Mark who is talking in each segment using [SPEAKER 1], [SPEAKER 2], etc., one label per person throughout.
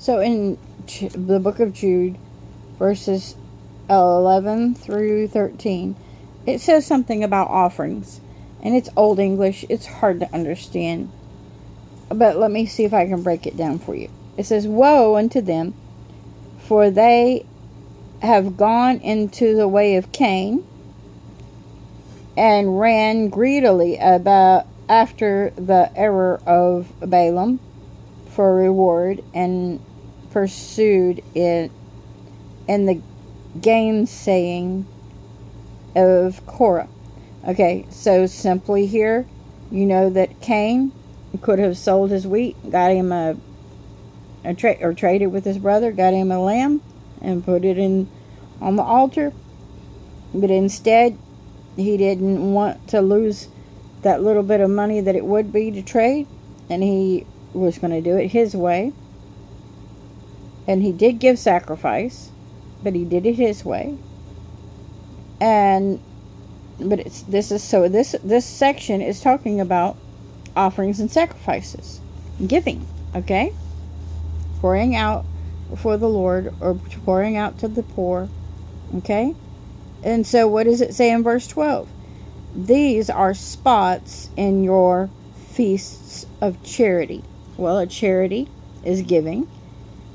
[SPEAKER 1] So in the book of Jude, verses 11 through 13, it says something about offerings. And it's Old English. It's hard to understand. But let me see if I can break it down for you. It says, "Woe unto them, for they have gone into the way of Cain, and ran greedily about after the error of Balaam for reward, and pursued it in the gainsaying of Korah." Okay, so simply here, you know that Cain could have sold his wheat, got him or traded with his brother, got him a lamb, and put it in on the altar. But instead, he didn't want to lose that little bit of money that it would be to trade, and he was going to do it his way. And he did give sacrifice, but he did it his way. This section is talking about offerings and sacrifices, giving, okay? Pouring out for the Lord, or pouring out to the poor, okay? And so what does it say in verse 12? "These are spots in your feasts of charity." Well, a charity is giving,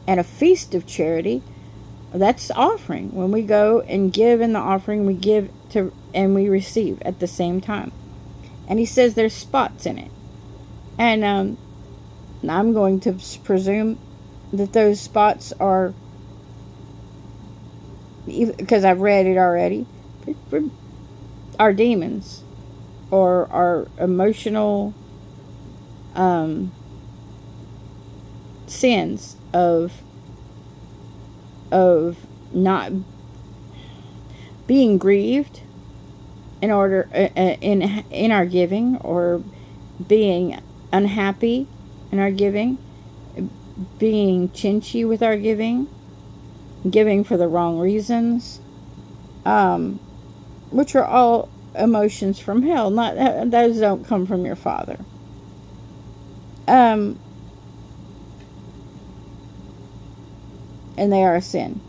[SPEAKER 1] and a feast of charity, that's offering. When we go and give in the offering, we give to and we receive at the same time. And he says there's spots in it. And I'm going to presume that those spots are, because I've read it already, are demons, or are emotional sins of not being grieved in order in our giving, or being unhappy in our giving, being chinchy with our giving for the wrong reasons, which are all emotions from hell. Not those don't come from your Father. And they are a sin.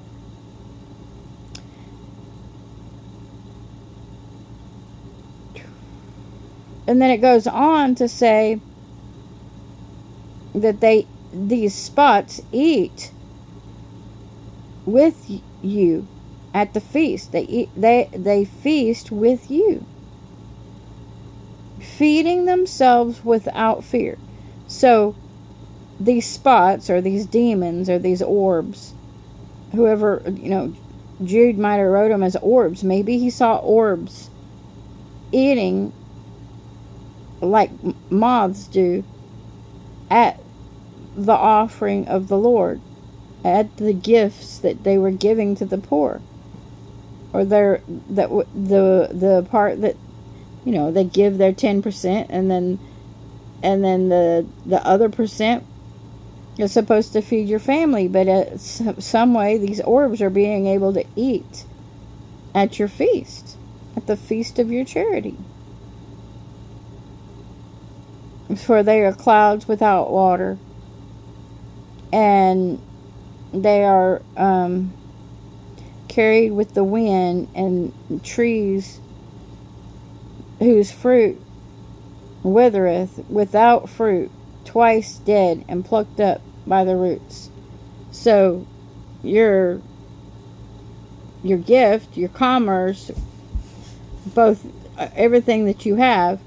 [SPEAKER 1] And then it goes on to say that these spots eat with you at the feast. They feast with you, feeding themselves without fear. So these spots, or these demons, or these orbs, whoever, Jude might have wrote them as orbs. Maybe he saw orbs eating like moths do at the offering of the Lord, at the gifts that they were giving to the poor, or the part that they give their 10%, and then the other percent is supposed to feed your family. But some way these orbs are being able to eat at your feast, at the feast of your charity. For they are clouds without water, and they are carried with the wind, and trees whose fruit withereth, without fruit, twice dead, and plucked up by the roots. So your gift, your commerce, both everything that you have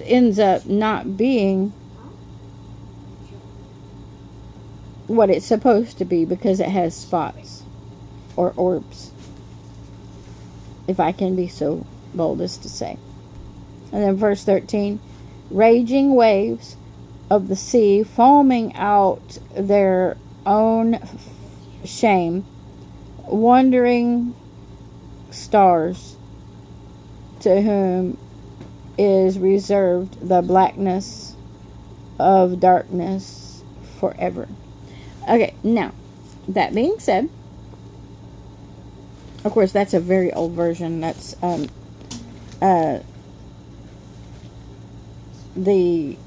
[SPEAKER 1] ends up not being what it's supposed to be, because it has spots, or orbs, if I can be so bold as to say. And then verse 13, "Raging waves of the sea, foaming out their own shame, wandering stars, to whom is reserved the blackness of darkness forever." Okay, now, that being said, of course, that's a very old version. That's the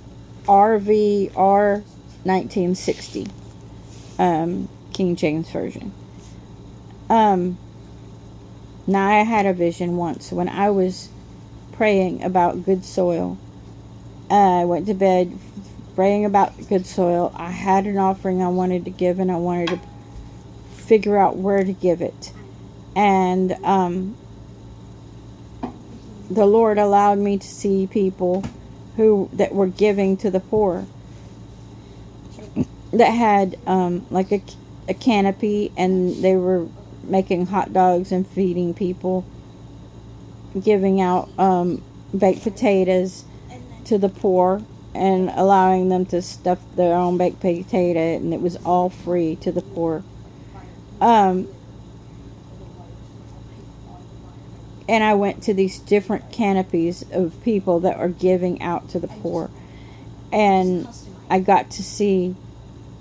[SPEAKER 1] RVR 1960. King James Version. Now I had a vision once when I was praying about good soil. I went to bed praying about good soil. I had an offering I wanted to give, and I wanted to figure out where to give it. And the Lord allowed me to see people that were giving to the poor, that had like a canopy, and they were making hot dogs and feeding people, giving out baked potatoes to the poor and allowing them to stuff their own baked potato, and it was all free to the poor. And I went to these different canopies of people that are giving out to the poor, and I got to see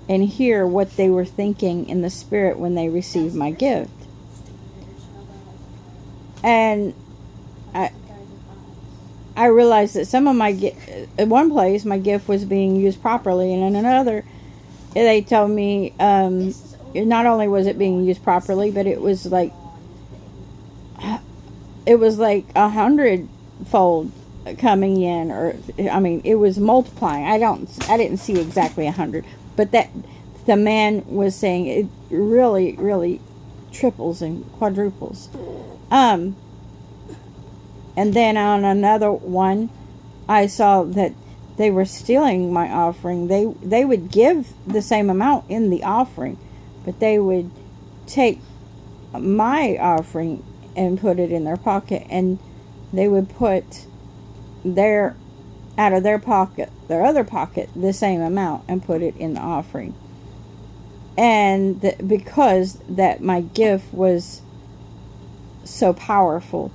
[SPEAKER 1] and hear what they were thinking in the spirit when they received my gift. And I realized that some of my at one place my gift was being used properly, and in another they told me not only was it being used properly, but it was like 100-fold coming in, or I mean, it was multiplying. I didn't see exactly 100, but that the man was saying it really, really triples and quadruples. And then on another one, I saw that they were stealing my offering. They would give the same amount in the offering, but they would take my offering and put it in their pocket, and they would put out of their other pocket, the same amount and put it in the offering. And because that my gift was so powerful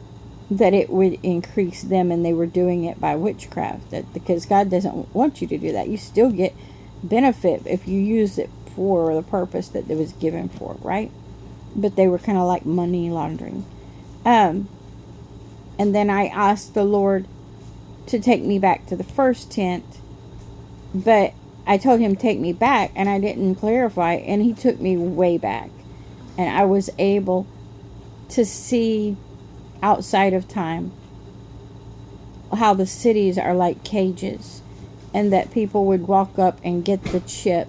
[SPEAKER 1] that it would increase them, and they were doing it by witchcraft. Because God doesn't want you to do that. You still get benefit if you use it for the purpose that it was given for, right? But they were kind of like money laundering. And then I asked the Lord to take me back to the first tent, but I told him take me back, and I didn't clarify, and he took me way back, and I was able to see outside of time how the cities are like cages, and that people would walk up and get the chip,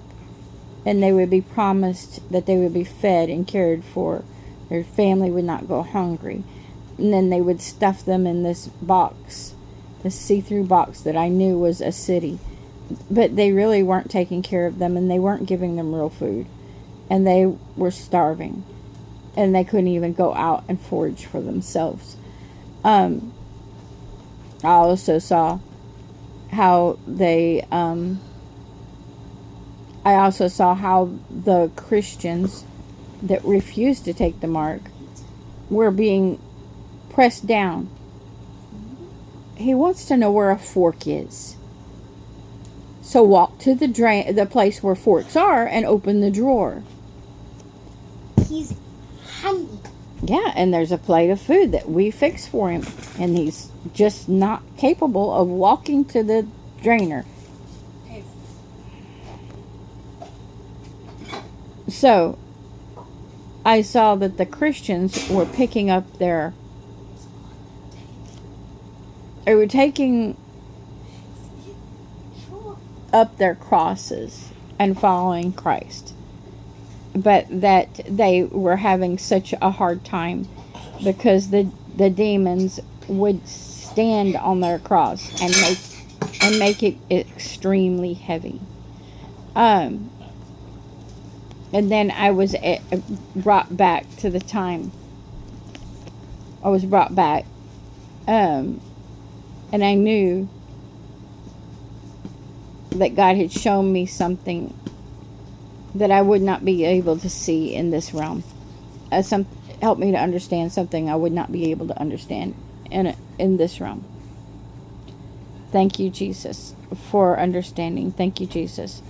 [SPEAKER 1] and they would be promised that they would be fed and cared for. Their family would not go hungry. And then they would stuff them in this box, this see-through box that I knew was a city. But they really weren't taking care of them, and they weren't giving them real food. And they were starving. And they couldn't even go out and forage for themselves. I also saw how the Christians that refused to take the mark were being pressed down. He wants to know where a fork is. So walk to the place where forks are, and open the drawer.
[SPEAKER 2] He's hungry.
[SPEAKER 1] Yeah, and there's a plate of food that we fix for him, and he's just not capable of walking to the drainer. So I saw that the Christians were picking up they were taking up their crosses and following Christ, but that they were having such a hard time because the demons would stand on their cross and make it extremely heavy. And then I was brought back to the time. I was brought back, and I knew that God had shown me something that I would not be able to see in this realm. Help me to understand something I would not be able to understand in this realm. Thank you, Jesus, for understanding. Thank you, Jesus.